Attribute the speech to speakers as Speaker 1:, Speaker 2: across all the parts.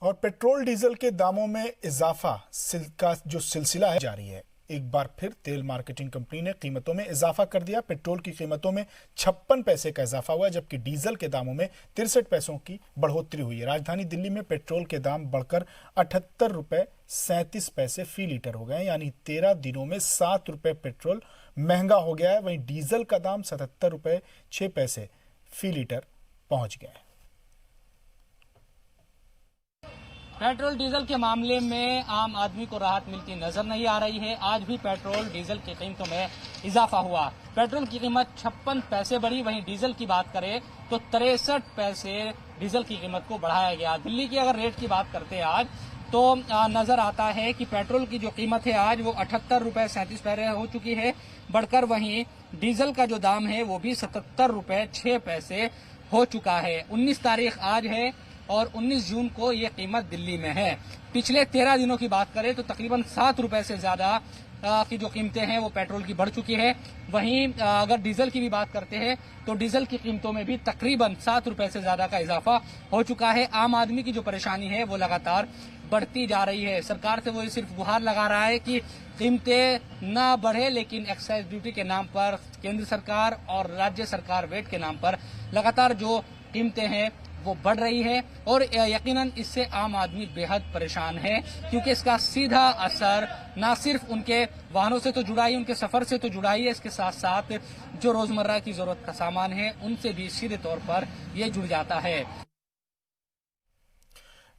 Speaker 1: और petrol diesel के दामों में इजाफा का जो सिलसिला है जारी है। एक बार फिर तेल मार्केटिंग कंपनी ने कीमतों में इजाफा कर दिया। पेट्रोल की कीमतों में 56 पैसे का इजाफा हुआ, जबकि डीजल के दामों में 63 पैसों की बढ़ोतरी हुई है। राजधानी दिल्ली में पेट्रोल के दाम बढ़कर 78 रुपए 37 पैसे फी लीटर हो गए, यानी 13 दिनों में 7 रुपए पेट्रोल महंगा हो गया है। वहीं डीजल का दाम 77 रुपए 6 पैसे फी लीटर पहुंच गया है।
Speaker 2: पेट्रोल डीजल के मामले में आम आदमी को राहत मिलती नजर नहीं आ रही है। आज भी पेट्रोल डीजल की कीमतों में इजाफा हुआ। पेट्रोल की कीमत 56 पैसे बढ़ी, वहीं डीजल की बात करें तो 63 पैसे डीजल की कीमत को बढ़ाया गया। दिल्ली की अगर रेट की बात करते हैं आज तो नजर आता है कि पेट्रोल की जो कीमत है आज वो 78 रुपए 37 पैसे हो चुकी है बढ़कर, वहीं डीजल का जो दाम है वो भी 77 रुपए 6 पैसे हो चुका है। 19 तारीख आज है और 19 जून को ये कीमत दिल्ली में है। पिछले 13 दिनों की बात करें तो तकरीबन 7 रुपए से ज्यादा की जो कीमतें हैं वो पेट्रोल की बढ़ चुकी है। वहीं अगर डीजल की भी बात करते हैं तो डीजल की कीमतों में भी तकरीबन 7 रुपए से ज्यादा का इजाफा हो चुका है। आम आदमी की जो परेशानी है वो लगातार बढ़ती जा रही है। सरकार से वो सिर्फ गुहार लगा रहा है कि कीमतें ना बढ़े, लेकिन एक्साइज ड्यूटी के नाम पर केंद्र सरकार और राज्य सरकार वेट के नाम पर लगातार जो कीमतें हैं वो बढ़ रही है और यकीनन इससे आम आदमी बेहद परेशान है, क्योंकि इसका सीधा असर न सिर्फ उनके वाहनों से तो जुड़ा ही, उनके सफर से तो जुड़ा ही है, इसके साथ साथ जो रोजमर्रा की जरूरत का सामान है उनसे भी सीधे तौर पर ये जुड़ जाता है।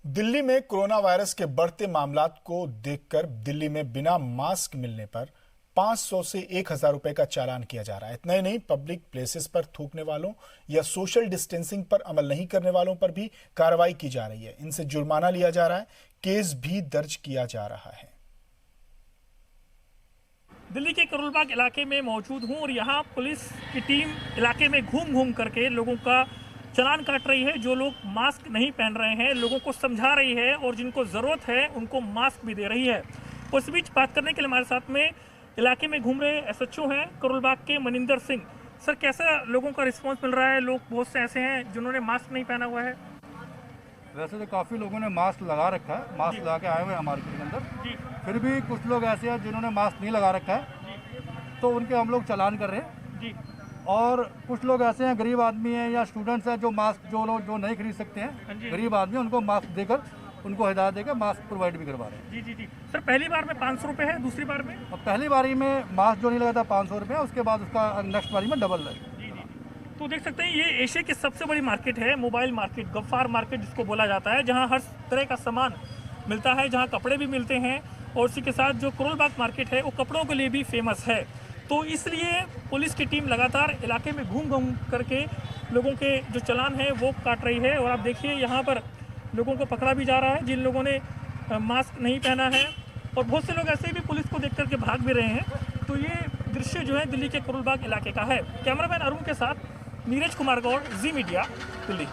Speaker 1: दिल्ली में कोरोना वायरस के बढ़ते मामलात को देखकर दिल्ली में बिना मास्क मिलने पर 500 से 1000 रुपए का चालान किया जा रहा है। इतना ही नहीं, पब्लिक प्लेसेस पर थूकने वालों या सोशल डिस्टेंसिंग पर अमल नहीं करने वालों पर भी कार्रवाई की जा रही है। इनसे जुर्माना लिया जा रहा है, केस भी दर्ज किया जा रहा है।
Speaker 3: दिल्ली के करोल बाग इलाके में मौजूद हूं और यहां पुलिस की टीम इलाके में घूम घूम करके लोगों का चालान काट रही है। जो लोग मास्क नहीं पहन रहे हैं लोगों को समझा रही है और जिनको जरूरत है उनको मास्क भी दे रही है। उस बीच बात करने के लिए हमारे साथ में इलाके में घूम रहे एसएचओ हैं करोल बाग के मनिंदर सिंह। सर, कैसा लोगों का रिस्पांस मिल रहा है? लोग बहुत से ऐसे हैं जिन्होंने मास्क नहीं पहना हुआ है।
Speaker 4: वैसे तो काफ़ी लोगों ने मास्क लगा रखा है, मास्क लगा के आए हुए हैं मार्केट के अंदर। फिर भी कुछ लोग ऐसे हैं जिन्होंने मास्क नहीं लगा रखा है, तो उनके हम लोग चालान कर रहे हैं जी। और कुछ लोग ऐसे हैं, गरीब आदमी हैं या स्टूडेंट्स हैं, जो मास्क जो लोग जो नहीं खरीद सकते हैं, गरीब आदमी, उनको मास्क देकर उनको हिदायत देकर मास्क प्रोवाइड भी करवा रहे हैं।
Speaker 3: जी जी जी। सर, पहली बार में 500 रुपये है, दूसरी बार में?
Speaker 4: और पहली बारी में मास्क जो नहीं लगा था 500 रुपये, उसके बाद उसका नेक्स्ट बारी में डबल है।
Speaker 3: जी जी। तो देख सकते हैं ये एशिया की सबसे बड़ी मार्केट है, मोबाइल मार्केट, गफ्फार मार्केट जिसको बोला जाता है, जहाँ हर तरह का सामान मिलता है, जहाँ कपड़े भी मिलते हैं। और उसी के साथ जो करोल बाग मार्केट है वो कपड़ों के लिए भी फेमस है। तो इसलिए पुलिस की टीम लगातार इलाके में घूम घूम करके लोगों के जो चालान है वो काट रही है। और आप देखिए यहाँ पर लोगों को पकड़ा भी जा रहा है जिन लोगों ने मास्क नहीं पहना है, और बहुत से लोग ऐसे भी पुलिस को देख करके भाग भी रहे हैं। तो ये दृश्य जो है दिल्ली के करोल बाग इलाके का है। कैमरामैन अरुण के साथ नीरज कुमार गौड़, जी मीडिया, दिल्ली।